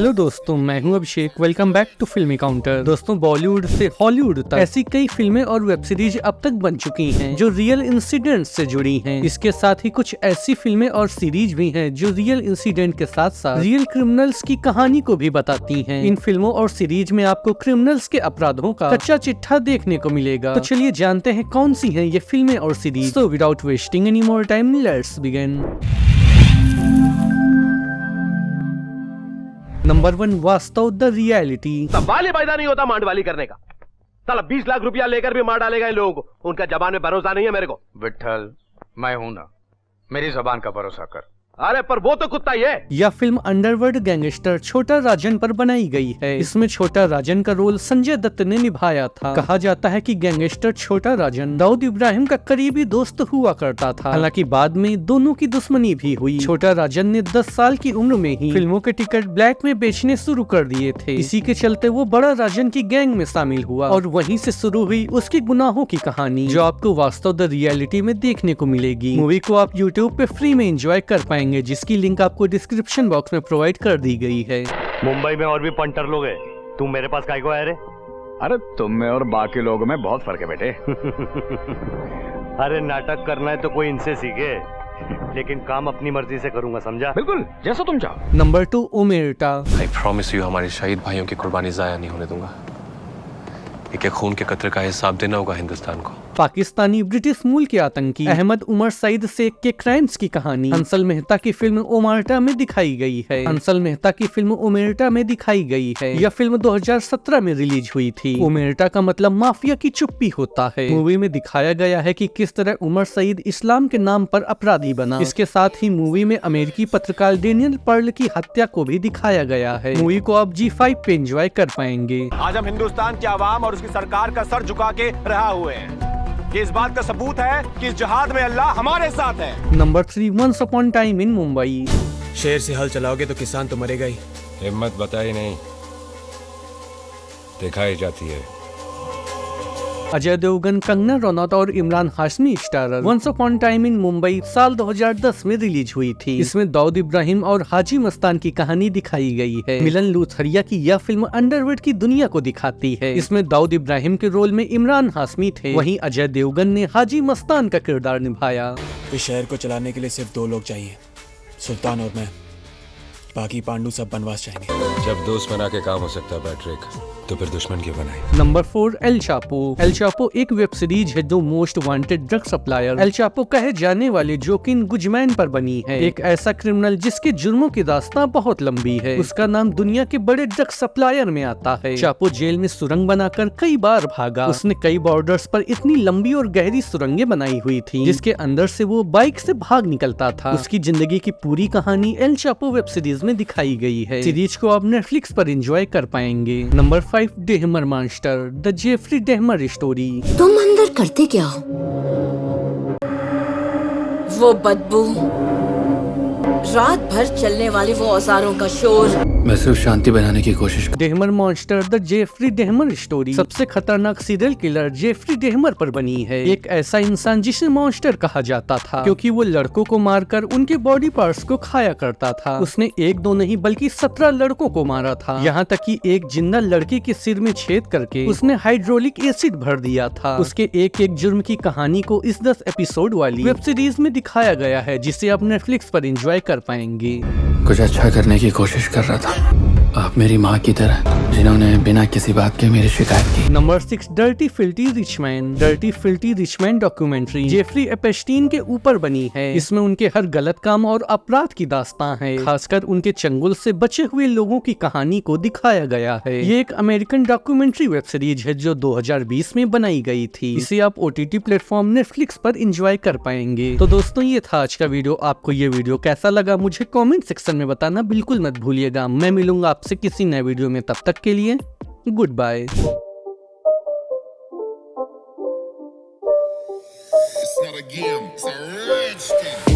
Hello दोस्तों, मैं हूं अभिषेक। वेलकम बैक टू फिल्मी काउंटर। दोस्तों, बॉलीवुड से हॉलीवुड तक ऐसी कई फिल्में और वेब सीरीज अब तक बन चुकी हैं जो रियल इंसिडेंट से जुड़ी हैं। इसके साथ ही कुछ ऐसी फिल्में और सीरीज भी हैं जो रियल इंसिडेंट के साथ साथ रियल क्रिमिनल्स की कहानी को भी बताती हैं। इन फिल्मों और सीरीज में आपको क्रिमिनल्स के अपराधों का कच्चा चिट्ठा देखने को मिलेगा। तो चलिए जानते हैं कौन सी हैं ये फिल्में और series. So without wasting any more time, let's begin. Number 1, वास्तव द रियलिटी। सवाल ही पैदा नहीं होता मांड वाली करने का। साला 20 लाख रुपया लेकर भी मार डालेगा इन लोगों को। उनका जबान में भरोसा नहीं है मेरे को। विठल, मैं हूं ना, मेरी जबान का भरोसा कर। अरे पर वो तो कुत्ता ही है। यह फिल्म अंडरवर्ल्ड गैंगस्टर छोटा राजन पर बनाई गई है। इसमें छोटा राजन का रोल संजय दत्त ने निभाया था। कहा जाता है कि गैंगस्टर छोटा राजन दाऊद इब्राहिम का करीबी दोस्त हुआ करता था। हालांकि बाद में दोनों की दुश्मनी भी हुई। छोटा राजन ने 10 साल की उम्र में ही फिल्मों के टिकट ब्लैक में बेचने शुरू कर दिए थे। इसी के चलते वो बड़ा राजन की गैंग में शामिल हुआ और वहीं से शुरू हुई उसके गुनाहों की कहानी, जो आपको वास्तव द रियलिटी में देखने को मिलेगी। मूवी को आप यूट्यूब पे फ्री में एंजॉय कर पाएंगे, जिसकी लिंक आपको डिस्क्रिप्शन बॉक्स में प्रोवाइड कर दी गई है। मुंबई में और भी पंटर लोग हैं, तुम मेरे पास काहे को आए रे? अरे तुम में और बाकी लोगों में बहुत फर्क है बेटे। अरे नाटक करना है तो कोई इनसे सीखे, लेकिन काम अपनी मर्जी से करूंगा, समझा? बिल्कुल जैसा तुम चाहो। नंबर 2, ओमेरटा। आई प्रॉमिस यू, हमारे शहीद भाइयों की कुर्बानी जाया नहीं होने दूंगा। एक खून के कतरे का हिसाब देना होगा हिंदुस्तान को। पाकिस्तानी ब्रिटिश मूल के आतंकी अहमद उमर सईद शेख के क्राइम्स की कहानी हंसल मेहता की फिल्म ओमेरटा में दिखाई गई है। हंसल मेहता की फिल्म ओमेरटा में दिखाई गई है। यह फिल्म 2017 में रिलीज हुई थी। ओमेरटा का मतलब माफिया की चुप्पी होता है। मूवी में दिखाया गया है कि किस तरह उमर सईद इस्लाम के नाम पर अपराधी बना। इसके साथ ही मूवी में अमेरिकी पत्रकार डेनियल पर्ल की हत्या को भी दिखाया गया है। मूवी को आप G5 पे एंजॉय कर पाएंगे। आज हम हिंदुस्तान की आवाम और उसकी सरकार का सर झुका के रहा हुए हैं। ये इस बात का सबूत है कि इस जिहाद में अल्लाह हमारे साथ है। Number 3, once upon time in Mumbai. शेर से हल चलाओगे तो किसान तो मरेगा ही। हिम्मत बताई नहीं, दिखाई जाती है। अजय देवगन, कंगना रनौत और Emraan Hashmi starrer once upon time in Mumbai साल 2010 में रिलीज हुई थी। इसमें दाऊद इब्राहिम और हाजी मस्तान की कहानी दिखाई गई है। मिलन लूथरिया की यह फिल्म अंडरवर्ल्ड की दुनिया को दिखाती है। इसमें दाऊद इब्राहिम के रोल में इमरान हाशमी थे, वहीं अजय देवगन ने हाजी मस्तान का किरदार निभाया। इस शहर को चलाने के लिए सिर्फ 2 लोग चाहिए, सुल्तान और मैं। बाकी पांडु सब बनवास जाएंगे। जब दोस्त बना के काम हो सकता है पैट्रिक, तो फिर दुश्मन क्यों बनाए? Number 4, El Chapo. El Chapo एक वेब सीरीज है जो most wanted drug supplier El Chapo कहे जाने वाले जोकिन गुजमैन पर बनी है। एक ऐसा क्रिमिनल जिसके जुर्मों की दास्तां बहुत लंबी है। उसका नाम दुनिया के बड़े ड्रग सप्लायर में आता है। चापो जेल में सुरंग बनाकर कई बार भागा। उसने कई बॉर्डर्स पर इतनी लंबी और गहरी सुरंगें बनाई हुई थी जिसके अंदर से वो बाइक से भाग निकलता था। उसकी जिंदगी की पूरी कहानी एल चापो वेब सीरीज में दिखाई गई है। सीरीज को आप नेटफ्लिक्स पर एंजॉय कर पाएंगे। Number 5, Dahmer monster the Jeffrey Dahmer story. तुम अंदर करते क्या हो? वो बदबू, रात भर चलने वाले वो औजारों का शोर। मैं सिर्फ शांति बनाने की कोशिश कर। Dahmer monster the Jeffrey Dahmer story सबसे खतरनाक सीरियल किलर जेफरी डेहमर पर बनी है। एक ऐसा इंसान जिसे मॉन्स्टर कहा जाता था क्योंकि वो लड़कों को मारकर उनके बॉडी पार्ट्स को खाया करता था। उसने 1-2 नहीं बल्कि 17 लड़कों को मारा था। यहाँ तक कि एक जिंदा लड़के के सिर में छेद करके उसने हाइड्रोलिक एसिड भर दिया था। उसके एक जुर्म की कहानी को इस 10 एपिसोड वाली वेब सीरीज में दिखाया गया है, जिसे आप नेटफ्लिक्स पर एंजॉय कर पाएंगे। कुछ अच्छा करने की कोशिश कर रहा था, आप मेरी माँ की तरह, जिन्होंने बिना किसी बात के मेरी शिकायत की। Number 6, dirty filthy rich man. Dirty filthy rich man documentary Jeffrey Epstein के ऊपर बनी है। इसमें उनके हर गलत काम और अपराध की दास्तां है, खासकर उनके चंगुल से बचे हुए लोगों की कहानी को दिखाया गया है। ये एक अमेरिकन डॉक्यूमेंट्री वेब सीरीज है जो 2020 में बनाई गई थी। इसे आप OTT प्लेटफॉर्म नेटफ्लिक्स पर एंजॉय कर पाएंगे। तो दोस्तों, ये था आज का वीडियो। आपको ये वीडियो कैसा लगा मुझे कॉमेंट सेक्शन में बताना बिल्कुल मत भूलिएगा। मैं मिलूंगा आपसे किसी नए वीडियो में, तब तक के लिए good bye. It's not a game, it's a rich thing.